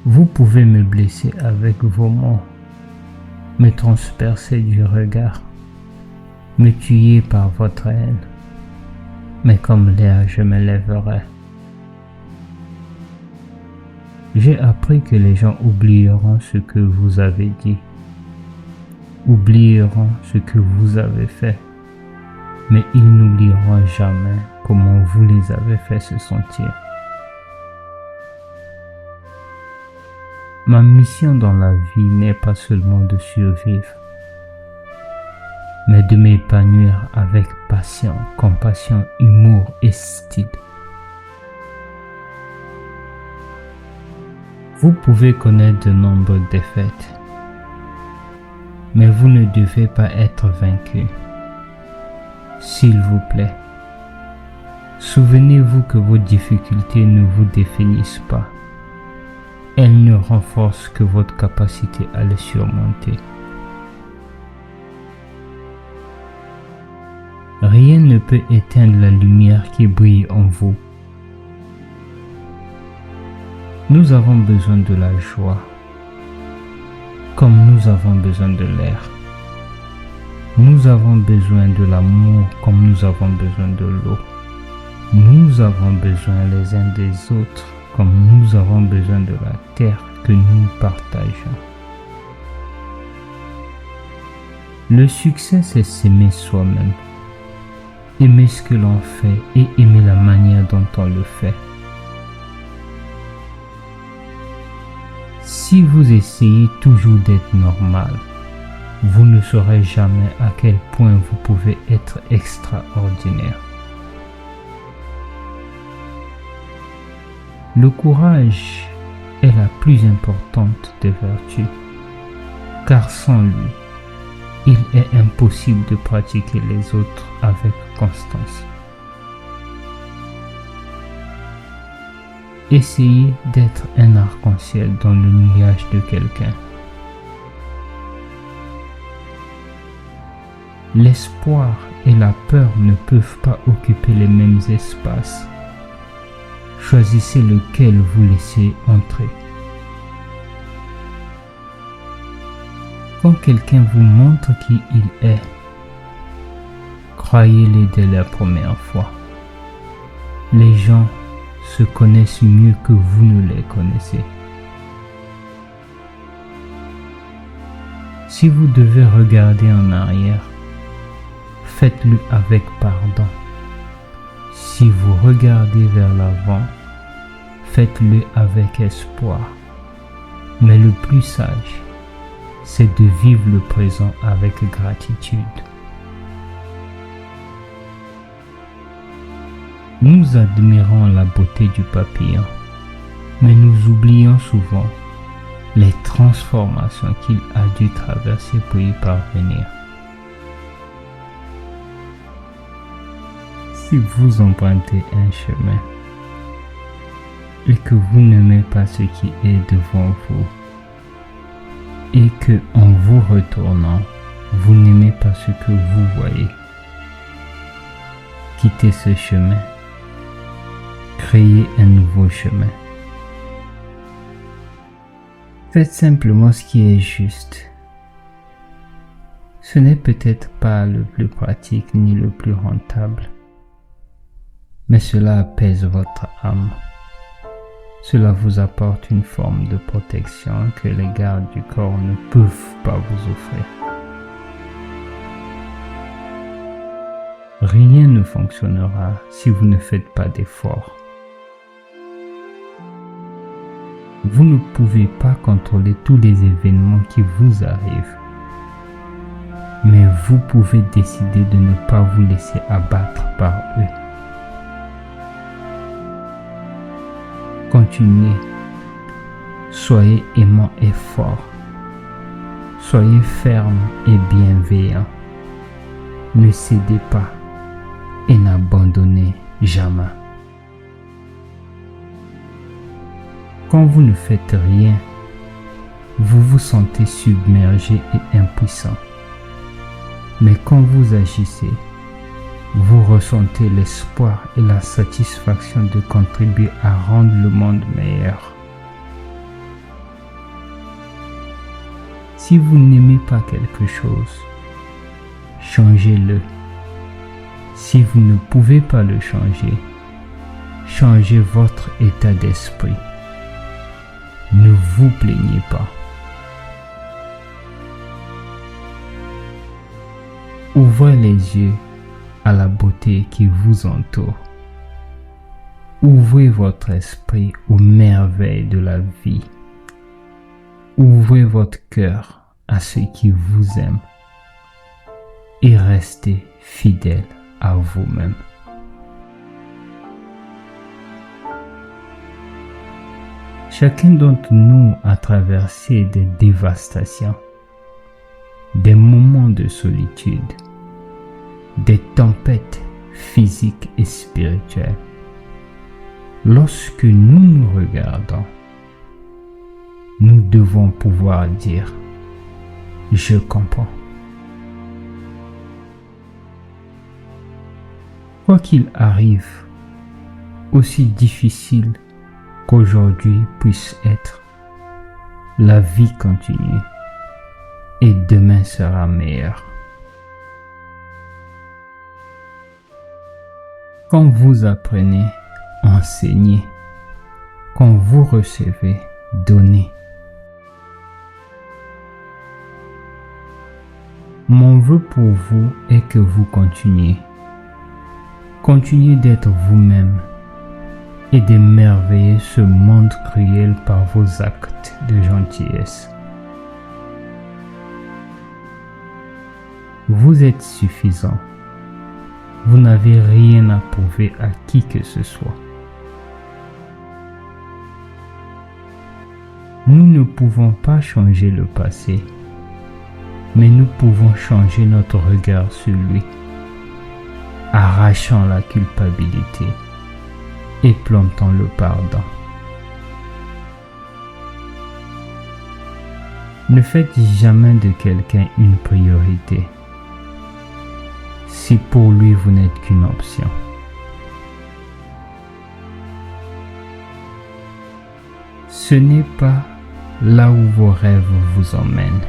Vous pouvez me blesser avec vos mots, me transpercer du regard, me tuer par votre haine, mais comme l'air je me lèverai. J'ai appris que les gens oublieront ce que vous avez dit, oublieront ce que vous avez fait, mais ils n'oublieront jamais comment vous les avez fait se sentir. Ma mission dans la vie n'est pas seulement de survivre, mais de m'épanouir avec passion, compassion, humour et style. Vous pouvez connaître de nombreuses défaites, mais vous ne devez pas être vaincu. S'il vous plaît, souvenez-vous que vos difficultés ne vous définissent pas. Elles ne renforcent que votre capacité à les surmonter. Rien ne peut éteindre la lumière qui brille en vous. Nous avons besoin de la joie, comme nous avons besoin de l'air. Nous avons besoin de l'amour, comme nous avons besoin de l'eau. Nous avons besoin les uns des autres, comme nous avons besoin de la terre que nous partageons. Le succès, c'est s'aimer soi-même, aimer ce que l'on fait et aimer la manière dont on le fait. Si vous essayez toujours d'être normal, vous ne saurez jamais à quel point vous pouvez être extraordinaire. Le courage est la plus importante des vertus, car sans lui, il est impossible de pratiquer les autres avec constance. Essayez d'être un arc-en-ciel dans le nuage de quelqu'un. L'espoir et la peur ne peuvent pas occuper les mêmes espaces. Choisissez lequel vous laissez entrer. Quand quelqu'un vous montre qui il est, croyez-les dès la première fois. Les gens se connaissent mieux que vous ne les connaissez. Si vous devez regarder en arrière, faites-le avec pardon. Si vous regardez vers l'avant, faites-le avec espoir. Mais le plus sage, c'est de vivre le présent avec gratitude. Nous admirons la beauté du papillon, mais nous oublions souvent les transformations qu'il a dû traverser pour y parvenir. Si vous empruntez un chemin et que vous n'aimez pas ce qui est devant vous, et que en vous retournant, vous n'aimez pas ce que vous voyez, quittez ce chemin. Créez un nouveau chemin. Faites simplement ce qui est juste. Ce n'est peut-être pas le plus pratique ni le plus rentable, mais cela apaise votre âme. Cela vous apporte une forme de protection que les gardes du corps ne peuvent pas vous offrir. Rien ne fonctionnera si vous ne faites pas d'efforts. Vous ne pouvez pas contrôler tous les événements qui vous arrivent, mais vous pouvez décider de ne pas vous laisser abattre par eux. Continuez, soyez aimant et fort, soyez ferme et bienveillant, ne cédez pas et n'abandonnez jamais. Quand vous ne faites rien, vous vous sentez submergé et impuissant. Mais quand vous agissez, vous ressentez l'espoir et la satisfaction de contribuer à rendre le monde meilleur. Si vous n'aimez pas quelque chose, changez-le. Si vous ne pouvez pas le changer, changez votre état d'esprit. Ne vous plaignez pas. Ouvrez les yeux à la beauté qui vous entoure. Ouvrez votre esprit aux merveilles de la vie. Ouvrez votre cœur à ceux qui vous aiment et restez fidèle à vous-même. Chacun d'entre nous a traversé des dévastations, des moments de solitude, des tempêtes physiques et spirituelles. Lorsque nous nous regardons, nous devons pouvoir dire « Je comprends ». Quoi qu'il arrive, aussi difficile qu'aujourd'hui puisse être, la vie continue et demain sera meilleur. Quand vous apprenez, enseignez. Quand vous recevez, donnez. Mon vœu pour vous est que vous continuez. Continuez d'être vous-même et d'émerveiller ce monde cruel par vos actes de gentillesse. Vous êtes suffisant. Vous n'avez rien à prouver à qui que ce soit. Nous ne pouvons pas changer le passé, mais nous pouvons changer notre regard sur lui, arrachant la culpabilité et plantant le pardon. Ne faites jamais de quelqu'un une priorité si pour lui vous n'êtes qu'une option. Ce n'est pas là où vos rêves vous emmènent,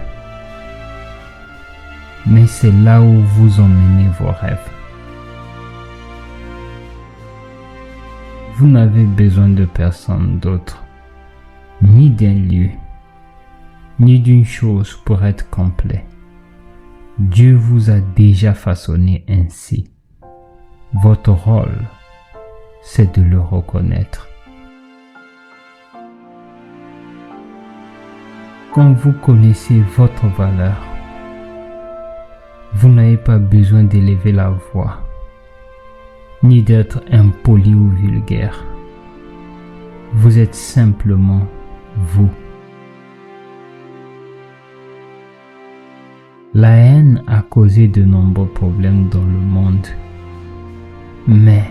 mais c'est là où vous emmenez vos rêves. Vous n'avez besoin de personne d'autre, ni d'un lieu, ni d'une chose pour être complet. Dieu vous a déjà façonné ainsi. Votre rôle, c'est de le reconnaître. Quand vous connaissez votre valeur, vous n'avez pas besoin d'élever la voix, ni d'être impoli ou vulgaire. Vous êtes simplement vous. La haine a causé de nombreux problèmes dans le monde, mais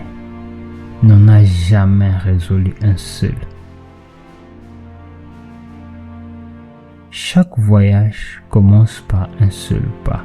n'en a jamais résolu un seul. Chaque voyage commence par un seul pas.